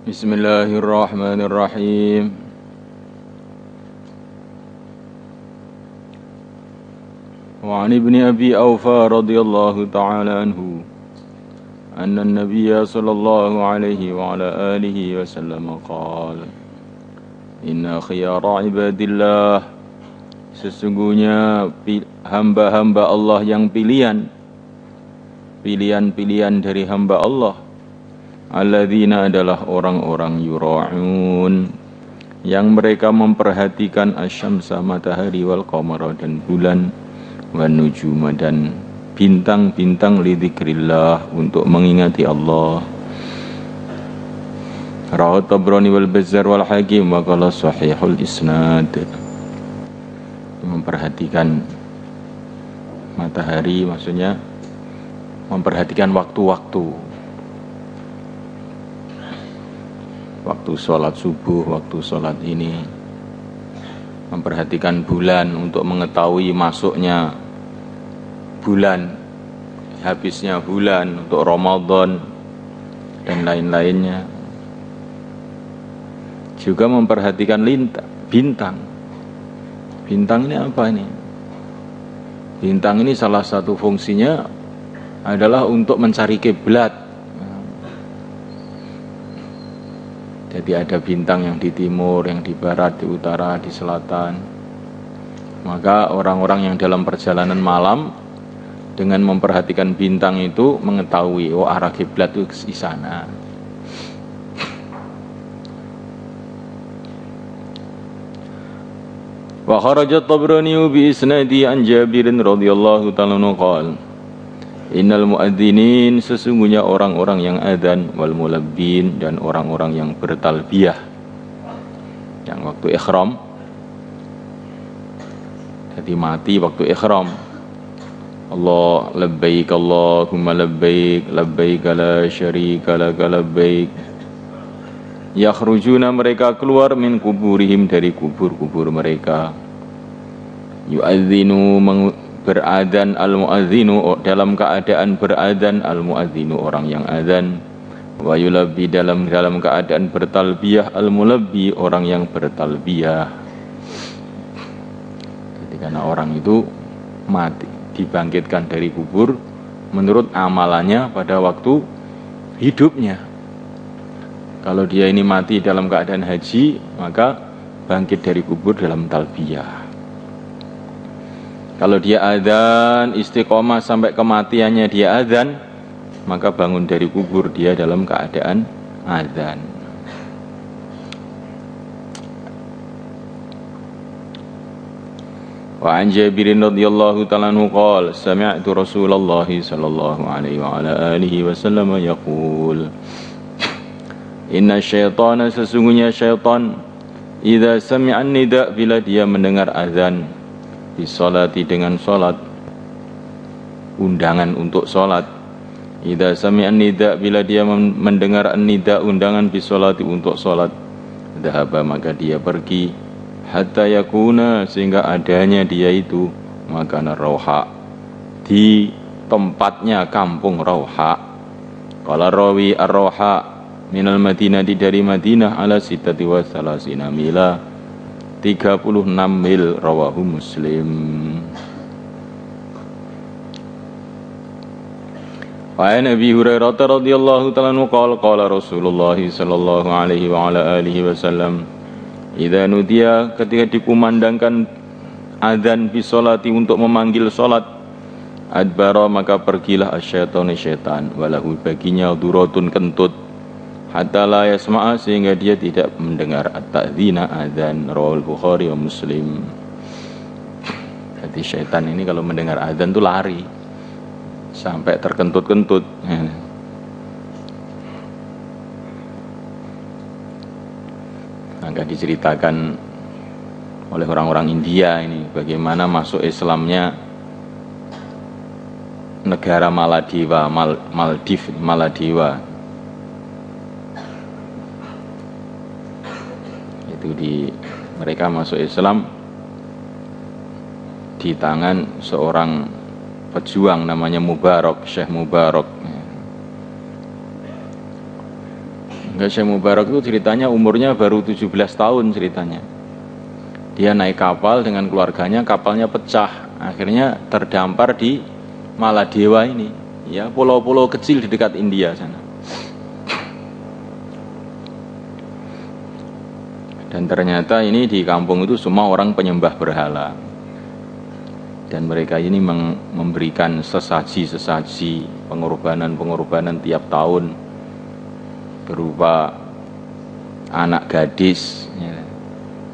Bismillahirrahmanirrahim. Wa 'an ibni Abi Aufa radhiyallahu ta'ala anhu anna an-nabiyya sallallahu alaihi wa ala alihi wasallam qala inna khiyara ibadillah, sesungguhnya hamba-hamba Allah yang pilihan dari hamba Allah, alladzina adalah orang-orang yura'un, yang mereka memperhatikan asyamsa, matahari, wal qamara, dan bulan, wan nujuma, dan bintang-bintang, lidzikrillah, untuk mengingati Allah. Rawahu Tabrani wal Bazzar wal Hakim wa qala sahihul isnad. Memperhatikan matahari maksudnya memperhatikan waktu-waktu sholat subuh, waktu sholat ini, memperhatikan bulan untuk mengetahui masuknya bulan, habisnya bulan untuk Ramadan dan lain-lainnya. Juga memperhatikan bintang. Bintang ini apa ini? Bintang ini salah satu fungsinya adalah untuk mencari kiblat. Jadi ada bintang yang di timur, yang di barat, di utara, di selatan. Maka orang-orang yang dalam perjalanan malam dengan memperhatikan bintang itu mengetahui, oh arah kiblat itu di sana. Wa kharaja Tabrani bi isnadi an Jabir radhiyallahu ta'ala anhu qala innal muadzinin, sesungguhnya orang-orang yang adzan, wal mulabbin, dan orang-orang yang bertalbiyah, yang waktu ihram, jadi mati waktu ihram, Allah labbaik Allahumma labbaik labbaik la syarika lak labbaik, yakhrujuna, mereka keluar, min kuburihim, dari kubur-kubur mereka, yu'adzinu, beradzan, al-mu'adzinu, dalam keadaan beradzan, al-mu'adzinu, orang yang adzan, wa yulabbi, dalam keadaan bertalbiyah, al-mulabbi, orang yang bertalbiyah. Jadi karena orang itu mati, dibangkitkan dari kubur menurut amalannya pada waktu hidupnya. Kalau dia ini mati dalam keadaan haji, maka bangkit dari kubur dalam talbiyah. Kalau dia adzan istiqomah sampai kematiannya dia adzan, maka bangun dari kubur dia dalam keadaan adzan. Wa an Jabir radhiyallahu ta'ala anhu qala sami'tu Rasulullah sallallahu alaihi wa ala alihi wasallam yaqul inna syaitana, sesungguhnya syaitan, idza sami'an nida, bila dia mendengar azan, bisolati, dengan solat, undangan untuk solat, idza sami'an nida, bila dia mendengar nida, undangan, bisolati, untuk solat, dhahaba, maka dia pergi, hatta yakuna, sehingga adanya dia itu makana rauha, di tempatnya kampung Rauha. Qala rawi ar-Rauha minal Madinah, dari Madinah, ala sittati wa salasina mila, 36 mil, rawahu Muslim. Wa Nabi Hurairah radhiyallahu ta'ala anhu qala Rasulullah sallallahu alaihi wa ala alihi wasallam idza nudiya, ketika dikumandangkan adzan bi sholati, untuk memanggil salat, adbara, maka pergilah asyaitonu, syaitan, walahu, baginya duratun, kentut, hatta la yasma'a, sehingga dia tidak mendengar at-ta'dzina, adzan, rawal Bukhari wa Muslim. Jadi syaitan ini kalau mendengar adzan itu lari sampai terkentut-kentut. Maka diceritakan oleh orang-orang India ini bagaimana masuk Islamnya negara Maldiva, Maldiva. Mereka masuk Islam di tangan seorang pejuang namanya Mubarak, Syekh Mubarak. Enggak, Syekh Mubarak itu ceritanya umurnya baru 17 tahun ceritanya. Dia naik kapal dengan keluarganya, kapalnya pecah, akhirnya terdampar di Maladewa ini, ya, pulau-pulau kecil di dekat India sana. Dan ternyata ini di kampung itu semua orang penyembah berhala. Dan mereka ini memberikan sesaji-sesaji, pengorbanan-pengorbanan tiap tahun berupa anak gadis, ya,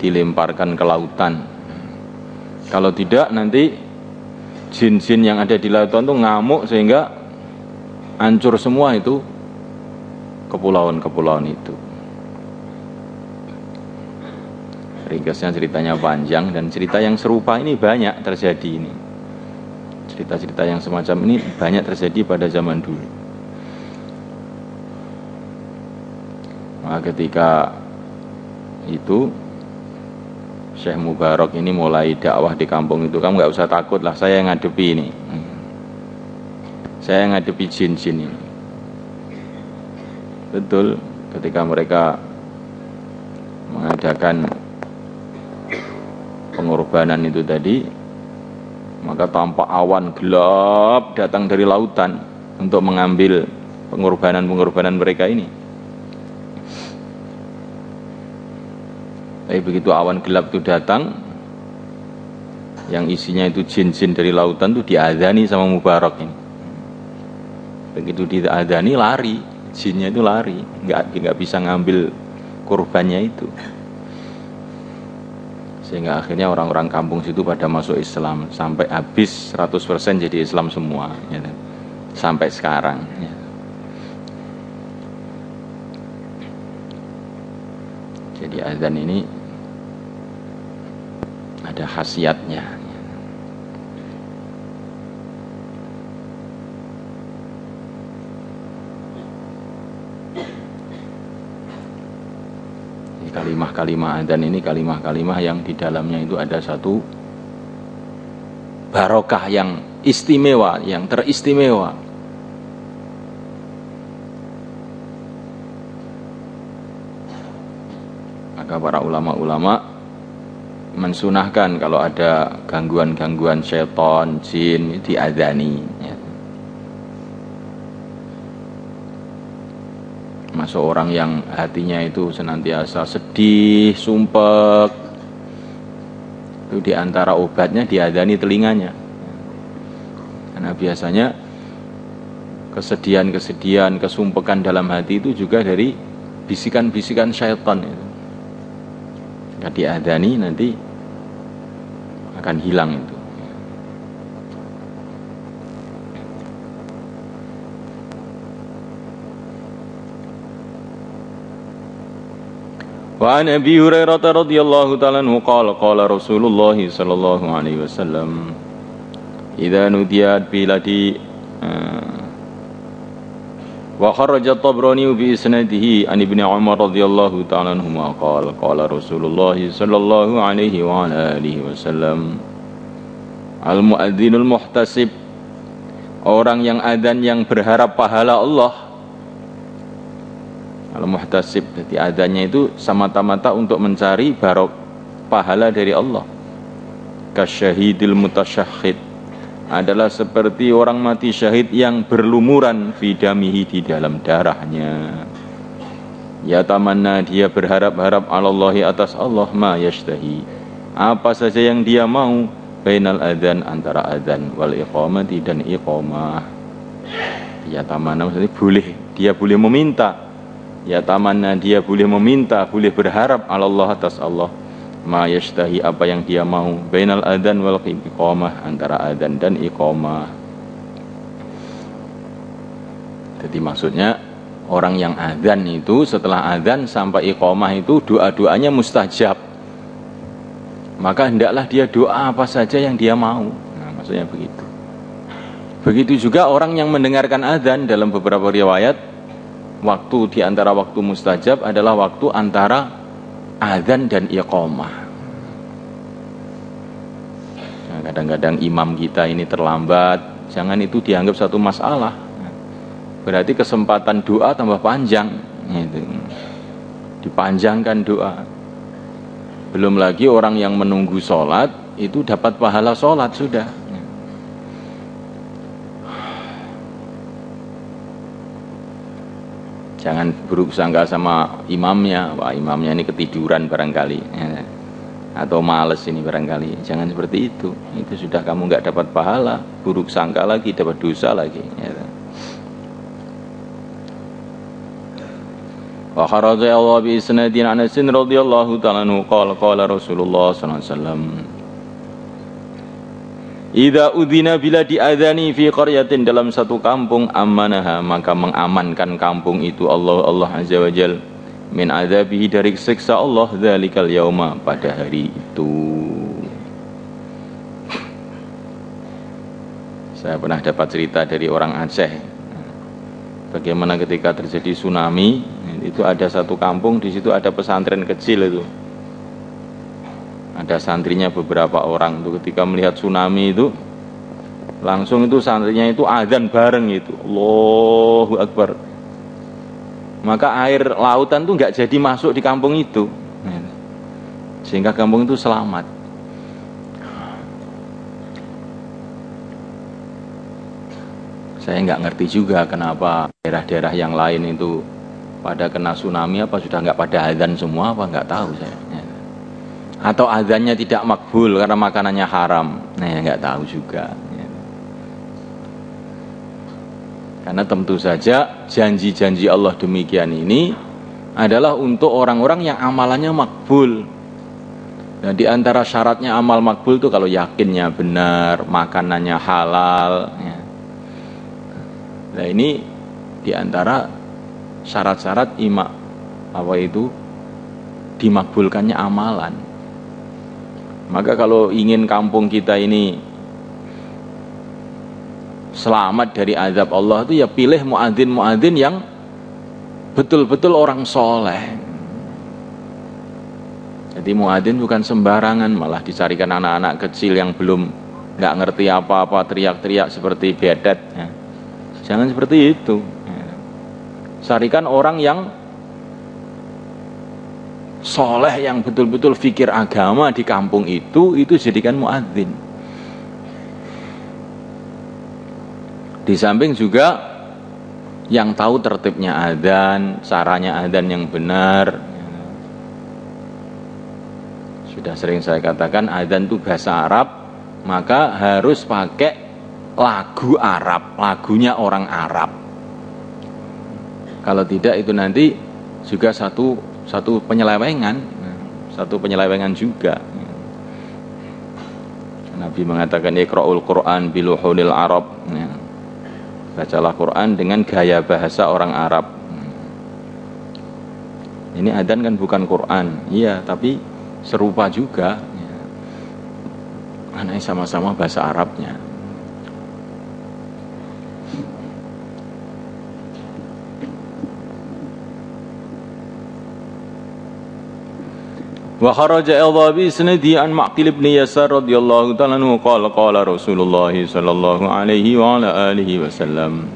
dilemparkan ke lautan. Kalau tidak nanti jin-jin yang ada di lautan itu ngamuk sehingga hancur semua itu kepulauan-kepulauan itu. Ringkasnya ceritanya panjang, dan cerita yang serupa ini banyak terjadi ini. Cerita-cerita yang semacam ini banyak terjadi pada zaman dulu. Maka ketika itu Syekh Mubarak ini mulai dakwah di kampung itu, kamu nggak usah takut lah, saya yang ngadepi ini. Saya yang ngadepi jin-jin ini. Betul, ketika mereka mengadakan pengorbanan itu tadi, maka tampak awan gelap datang dari lautan untuk mengambil pengorbanan-pengorbanan mereka ini. Tapi begitu awan gelap itu datang, yang isinya itu jin-jin dari lautan itu diadzani sama Mubarak ini. Begitu diadzani lari, jinnya itu lari, nggak bisa ngambil kurbannya itu. Sehingga akhirnya orang-orang kampung situ pada masuk Islam, sampai habis 100% jadi Islam semua, ya, sampai sekarang. Ya. Jadi azan ini ada khasiatnya. Kalimah-kalimah adzan ini kalimah-kalimah yang di dalamnya itu ada satu barokah yang istimewa, yang teristimewa. Maka para ulama-ulama mensunahkan kalau ada gangguan-gangguan syaitan, jin, diadzani, ya. Masuk orang yang hatinya itu senantiasa sedih, sumpek, itu diantara obatnya diadzani telinganya. Karena biasanya kesedihan-kesedihan, kesumpekan dalam hati itu juga dari bisikan-bisikan syaitan itu. Jika diadzani nanti akan hilang itu. Wa an Abi Hurairah radhiyallahu ta'ala anhu qala qala Rasulullah sallallahu alaihi wasallam idza nudiyat biladi wa kharaja Tabrani bi isnadihi an Ibnu Umar radhiyallahu ta'ala anhuma qala qala Rasulullah sallallahu alaihi wa ala alihi wasallam al muadzinul muhtasib, orang yang adzan yang berharap pahala Allah. Al-muhtasib, jadi adanya itu semata-mata untuk mencari pahala dari Allah. Kasyahidil mutasyahhid, adalah seperti orang mati syahid yang berlumuran fidamihi, di dalam darahnya. Ya tamanna, dia berharap-harap alallahi, atas Allah, ma yashtahi, apa saja yang dia mau, bainal adzan, antara adzan wal iqamati, dan iqamah. Ya tamanna maksudnya dia boleh meminta. Ya tamanna, dia boleh meminta, boleh berharap Allah, atas Allah, ma yashtahi, apa yang dia mau, bainal adzan wal iqamah, antara adzan dan iqamah. Jadi maksudnya orang yang adzan itu setelah adzan sampai iqamah itu doa-doanya mustajab. Maka hendaklah dia doa apa saja yang dia mau. Nah, maksudnya begitu. Begitu juga orang yang mendengarkan adzan, dalam beberapa riwayat waktu di antara waktu mustajab adalah waktu antara adzan dan iqamah. Nah, kadang-kadang imam kita ini terlambat, jangan itu dianggap satu masalah. Berarti kesempatan doa tambah panjang gitu. dipanjangkan doa. Belum lagi orang yang menunggu sholat itu dapat pahala sholat sudah. Jangan buruk sangka sama imamnya, wah imamnya ini ketiduran barangkali, atau males ini barangkali. Jangan seperti itu sudah kamu nggak dapat pahala, buruk sangka lagi, dapat dosa lagi. Wa kharaja Allah bi isnadin Anas radhiyallahu ta'ala anhu qala Rasulullah sallallahu alaihi wasallam idza udzina bila diadzani fi qaryatin, dalam satu kampung, amanaha maka mengamankan kampung itu Allah azza wajal min adzabihi, dari siksa Allah, dzalikal yauma, pada hari itu. Saya pernah dapat cerita dari orang Aceh, bagaimana ketika terjadi tsunami, itu ada satu kampung, di situ ada pesantren kecil itu. Ada santrinya beberapa orang itu, ketika melihat tsunami itu langsung itu santrinya itu azan bareng itu, Allahu Akbar. Maka air lautan itu nggak jadi masuk di kampung itu, sehingga kampung itu selamat. Saya nggak ngerti juga kenapa daerah-daerah yang lain itu pada kena tsunami, apa sudah nggak pada azan semua, apa nggak tahu saya. Atau azannya tidak makbul karena makanannya haram, nggak tahu juga. Karena tentu saja janji-janji Allah demikian ini adalah untuk orang-orang yang amalannya makbul. Dan di antara syaratnya amal makbul itu kalau yakinnya benar, makanannya halal. Nah ini di antara syarat-syarat dimakbulkannya amalan. Maka kalau ingin kampung kita ini selamat dari azab Allah itu ya pilih muadzin yang betul-betul orang soleh. Jadi muadzin bukan sembarangan, malah dicarikan anak-anak kecil yang belum nggak ngerti apa-apa teriak-teriak seperti bedet. Jangan seperti itu. Carikan orang yang soleh, yang betul-betul fikir agama di kampung itu jadikan muadzin. Di samping juga yang tahu tertibnya adzan, caranya adzan yang benar. Sudah sering saya katakan adzan itu bahasa Arab, maka harus pakai lagu Arab, lagunya orang Arab. Kalau tidak itu nanti juga satu penyelewengan juga. Nabi mengatakan iqra'ul Qur'an biluhunil Arab, bacalah Quran dengan gaya bahasa orang Arab. Ini adzan kan bukan Quran, iya, tapi serupa juga, karena sama-sama bahasa Arabnya. Wa kharaja al-Dhabi sanadi an Ma'qil ibn Yasar radhiyallahu ta'ala anhu qala Rasulullah sallallahu alaihi wa ala alihi wasallam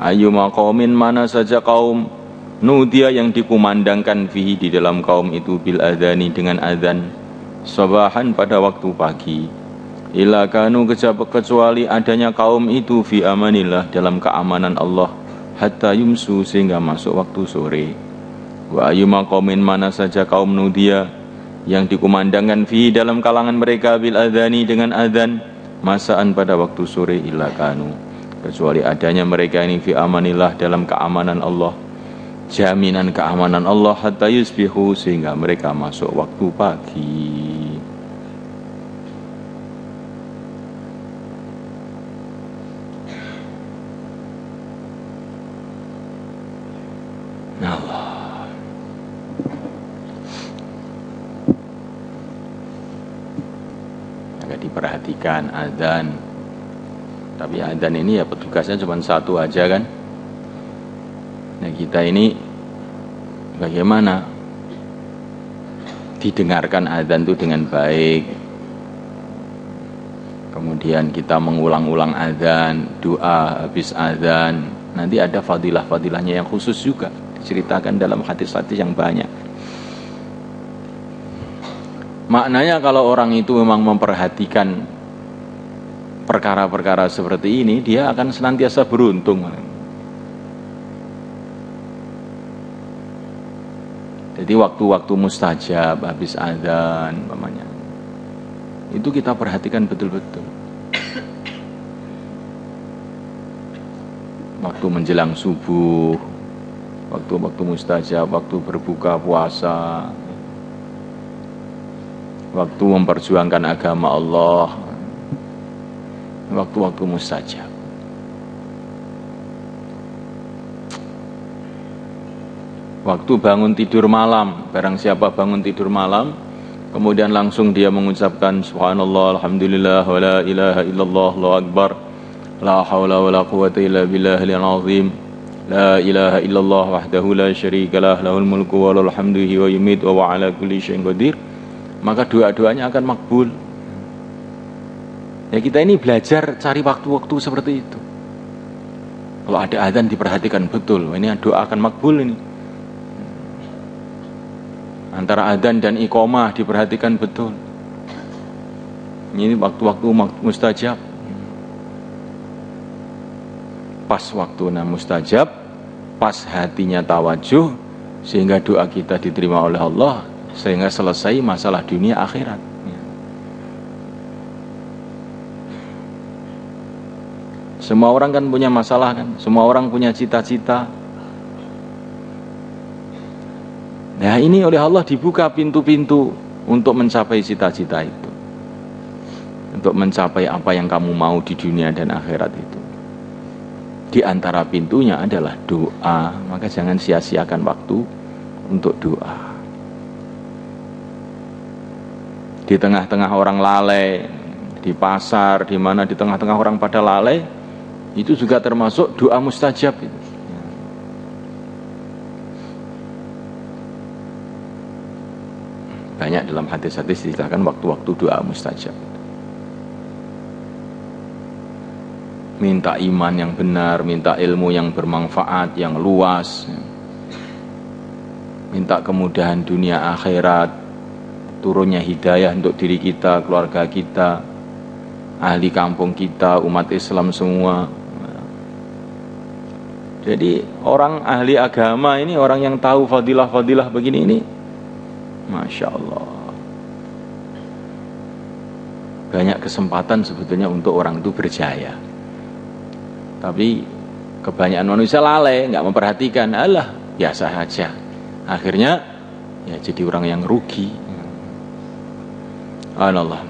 ayyuma qaumin, mana saja kaum, nudia yang dikumandangkan fihi di dalam kaum itu, bil adzani dengan adzan, sabahan pada waktu pagi, ila kanu kecuali adanya kaum itu fi amanillah dalam keamanan Allah, hatta yumsu sehingga masuk waktu sore. Wa ayyuma qaumin, mana saja kaum nudia yang dikumandangkan fi dalam kalangan mereka bil adzani dengan adzan, masaan pada waktu sore, illa kanu kecuali adanya mereka ini fi amanillah dalam keamanan Allah, jaminan keamanan Allah, hatta yusbihu sehingga mereka masuk waktu pagi. Diperhatikan adzan, tapi adzan ini ya petugasnya cuma satu aja kan. Nah kita ini bagaimana didengarkan adzan itu dengan baik, kemudian kita mengulang-ulang adzan, doa habis adzan, nanti ada fadilah-fadilahnya yang khusus juga diceritakan dalam hadis-hadis yang banyak. Maknanya kalau orang itu memang memperhatikan perkara-perkara seperti ini, dia akan senantiasa beruntung. Jadi waktu-waktu mustajab, habis azan, umpamanya, itu kita perhatikan betul-betul. Waktu menjelang subuh, waktu-waktu mustajab, waktu berbuka puasa, waktu memperjuangkan agama Allah, waktu-waktu mustajab. Waktu bangun tidur malam, barang siapa bangun tidur malam, kemudian langsung dia mengucapkan subhanallah, alhamdulillah, wa la ilaha illallah, Allahu akbar, la haula wa la quwwata illa billahil azim, la ilaha illallah wahdahu la syarikalah, lahul mulku wa lahul hamdu wa yumiit wa ala kulli syai'in qadir, maka doa-doanya akan makbul. Ya, kita ini belajar cari waktu-waktu seperti itu. Kalau ada azan diperhatikan betul, ini doa akan makbul ini. Antara adzan dan iqamah diperhatikan betul. Ini waktu-waktu mustajab. Pas waktunya mustajab, pas hatinya tawajuh, sehingga doa kita diterima oleh Allah, sehingga selesai masalah dunia akhirat. Semua orang kan punya masalah kan, semua orang punya cita-cita. Nah, ini oleh Allah dibuka pintu-pintu untuk mencapai cita-cita itu, untuk mencapai apa yang kamu mau di dunia dan akhirat itu. Di antara pintunya adalah doa, maka jangan sia-siakan waktu untuk doa. Di tengah-tengah orang lalai, di pasar, di mana di tengah-tengah orang pada lalai, itu juga termasuk doa mustajab itu. Banyak dalam hadis-hadis diceritakan waktu-waktu doa mustajab. Minta iman yang benar, minta ilmu yang bermanfaat, yang luas, minta kemudahan dunia akhirat, turunnya hidayah untuk diri kita, keluarga kita, ahli kampung kita, umat Islam semua. Jadi orang ahli agama ini, orang yang tahu fadilah-fadilah begini ini, Masya Allah, banyak kesempatan sebetulnya untuk orang itu berjaya. Tapi kebanyakan manusia lalai, nggak memperhatikan, alah biasa saja. Akhirnya ya jadi orang yang rugi. Allah.